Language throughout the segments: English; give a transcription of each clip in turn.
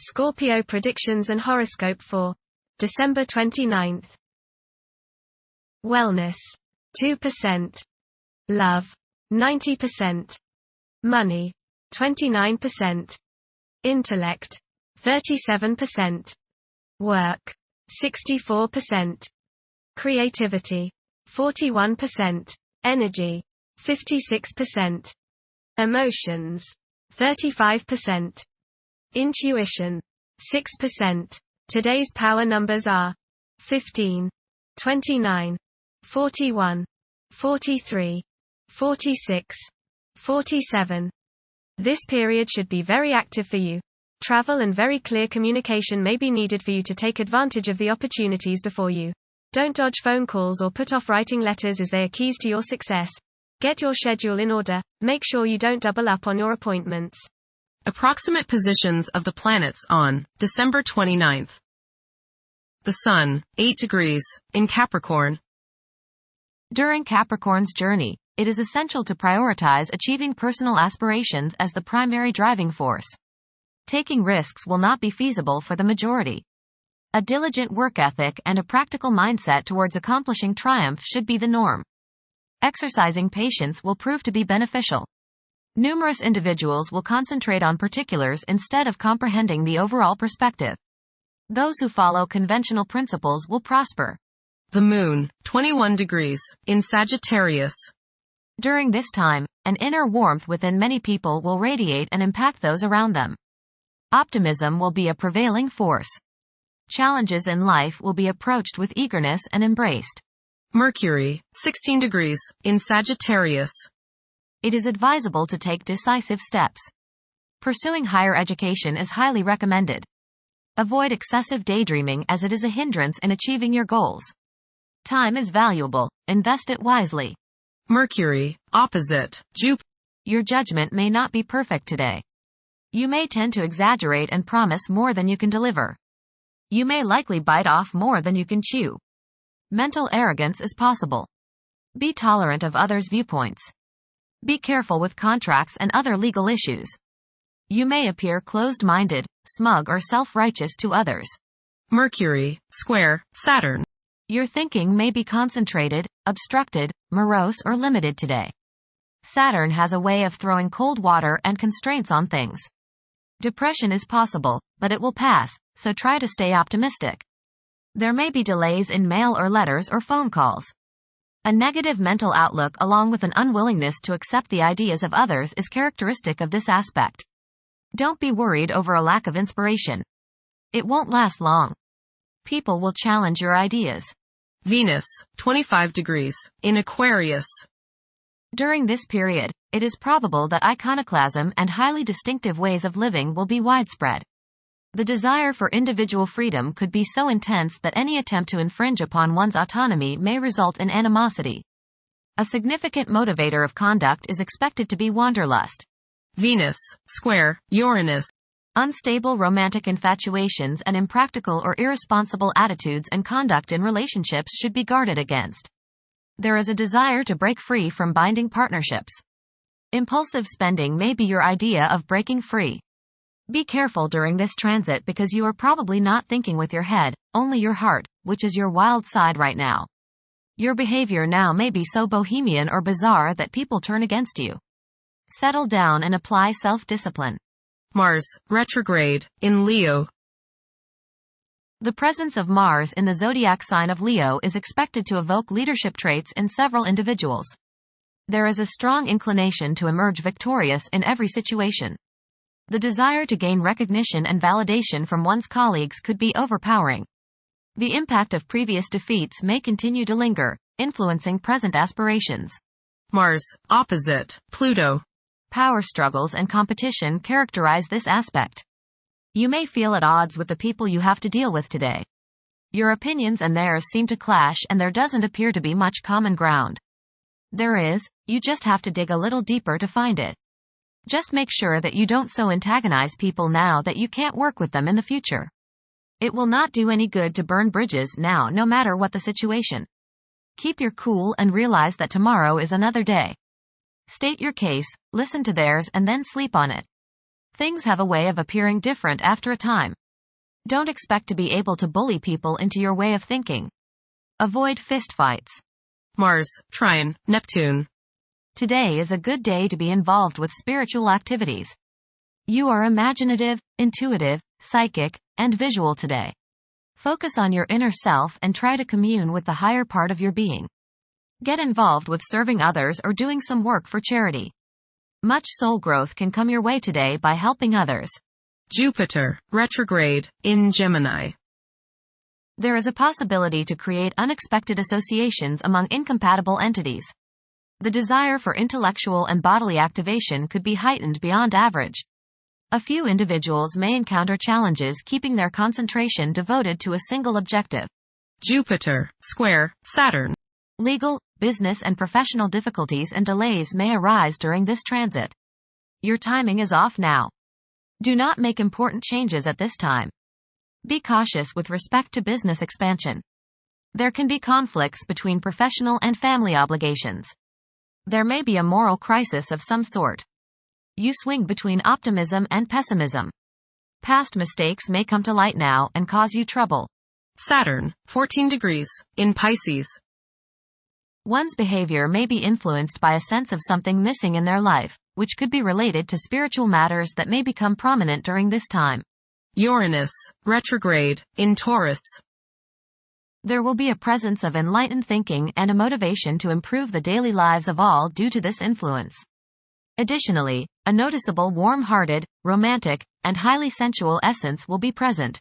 Scorpio predictions and horoscope for December 29th. Wellness 2%. Love 90%. Money 29%. Intellect 37%. Work 64%. Creativity 41%. Energy 56%. Emotions 35%. Intuition 6%. Today's power numbers are 15, 29, 41, 43, 46, 47. This period should be very active for you. Travel and very clear communication may be needed for you to take advantage of the opportunities before you. Don't dodge phone calls or put off writing letters, as they are keys to your success. Get your schedule in order. Make sure you don't double up on your appointments. Approximate positions of the planets on December 29th. The Sun, 8 degrees, in Capricorn. During Capricorn's journey, it is essential to prioritize achieving personal aspirations as the primary driving force. Taking risks will not be feasible for the majority. A diligent work ethic and a practical mindset towards accomplishing triumph should be the norm. Exercising patience will prove to be beneficial. Numerous individuals will concentrate on particulars instead of comprehending the overall perspective. Those who follow conventional principles will prosper. The Moon, 21 degrees, in Sagittarius. During this time, an inner warmth within many people will radiate and impact those around them. Optimism will be a prevailing force. Challenges in life will be approached with eagerness and embraced. Mercury, 16 degrees, in Sagittarius. It is advisable to take decisive steps. Pursuing higher education is highly recommended. Avoid excessive daydreaming, as it is a hindrance in achieving your goals. Time is valuable. Invest it wisely. Mercury, opposite Jupiter. Your judgment may not be perfect today. You may tend to exaggerate and promise more than you can deliver. You may likely bite off more than you can chew. Mental arrogance is possible. Be tolerant of others' viewpoints. Be careful with contracts and other legal issues. You may appear closed-minded, smug, or self-righteous to others. Mercury, square Saturn. Your thinking may be concentrated, obstructed, morose, or limited today. Saturn has a way of throwing cold water and constraints on things. Depression is possible, but it will pass, so try to stay optimistic. There may be delays in mail or letters or phone calls. A negative mental outlook along with an unwillingness to accept the ideas of others is characteristic of this aspect. Don't be worried over a lack of inspiration. It won't last long. People will challenge your ideas. Venus, 25 degrees, in Aquarius. During this period, it is probable that iconoclasm and highly distinctive ways of living will be widespread. The desire for individual freedom could be so intense that any attempt to infringe upon one's autonomy may result in animosity. A significant motivator of conduct is expected to be wanderlust. Venus, square Uranus. Unstable romantic infatuations and impractical or irresponsible attitudes and conduct in relationships should be guarded against. There is a desire to break free from binding partnerships. Impulsive spending may be your idea of breaking free. Be careful during this transit, because you are probably not thinking with your head, only your heart, which is your wild side right now. Your behavior now may be so bohemian or bizarre that people turn against you. Settle down and apply self-discipline. Mars, retrograde, in Leo. The presence of Mars in the zodiac sign of Leo is expected to evoke leadership traits in several individuals. There is a strong inclination to emerge victorious in every situation. The desire to gain recognition and validation from one's colleagues could be overpowering. The impact of previous defeats may continue to linger, influencing present aspirations. Mars, opposite Pluto. Power struggles and competition characterize this aspect. You may feel at odds with the people you have to deal with today. Your opinions and theirs seem to clash, and there doesn't appear to be much common ground. There is, you just have to dig a little deeper to find it. Just make sure that you don't so antagonize people now that you can't work with them in the future. It will not do any good to burn bridges now, no matter what the situation. Keep your cool and realize that tomorrow is another day. State your case, listen to theirs, and then sleep on it. Things have a way of appearing different after a time. Don't expect to be able to bully people into your way of thinking. Avoid fistfights. Mars, Trine, Neptune. Today is a good day to be involved with spiritual activities. You are imaginative, intuitive, psychic, and visual today. Focus on your inner self and try to commune with the higher part of your being. Get involved with serving others or doing some work for charity. Much soul growth can come your way today by helping others. Jupiter, retrograde, in Gemini. There is a possibility to create unexpected associations among incompatible entities. The desire for intellectual and bodily activation could be heightened beyond average. A few individuals may encounter challenges keeping their concentration devoted to a single objective. Jupiter, square, Saturn. Legal, business and professional difficulties and delays may arise during this transit. Your timing is off now. Do not make important changes at this time. Be cautious with respect to business expansion. There can be conflicts between professional and family obligations. There may be a moral crisis of some sort. You swing between optimism and pessimism. Past mistakes may come to light now and cause you trouble. Saturn, 14 degrees, in Pisces. One's behavior may be influenced by a sense of something missing in their life, which could be related to spiritual matters that may become prominent during this time. Uranus, retrograde, in Taurus. There will be a presence of enlightened thinking and a motivation to improve the daily lives of all due to this influence. Additionally, a noticeable warm-hearted, romantic, and highly sensual essence will be present.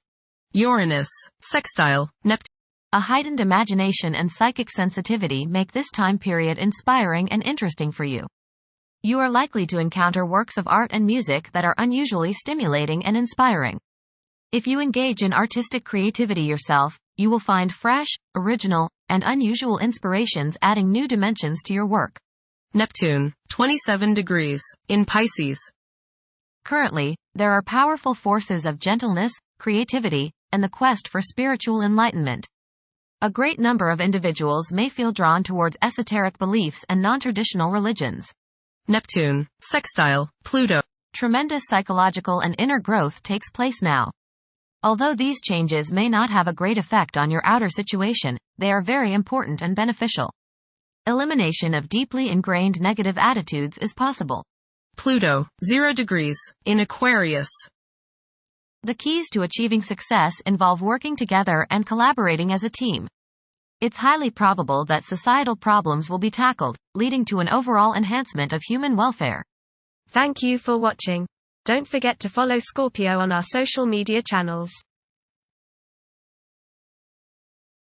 Uranus, sextile, Neptune. A heightened imagination and psychic sensitivity make this time period inspiring and interesting for you. You are likely to encounter works of art and music that are unusually stimulating and inspiring. If you engage in artistic creativity yourself, you will find fresh, original, and unusual inspirations adding new dimensions to your work. Neptune, 27 degrees, in Pisces. Currently, there are powerful forces of gentleness, creativity, and the quest for spiritual enlightenment. A great number of individuals may feel drawn towards esoteric beliefs and non-traditional religions. Neptune, sextile, Pluto. Tremendous psychological and inner growth takes place now. Although these changes may not have a great effect on your outer situation, they are very important and beneficial. Elimination of deeply ingrained negative attitudes is possible. Pluto, 0 degrees, in Aquarius. The keys to achieving success involve working together and collaborating as a team. It's highly probable that societal problems will be tackled, leading to an overall enhancement of human welfare. Thank you for watching. Don't forget to follow Scorpio on our social media channels.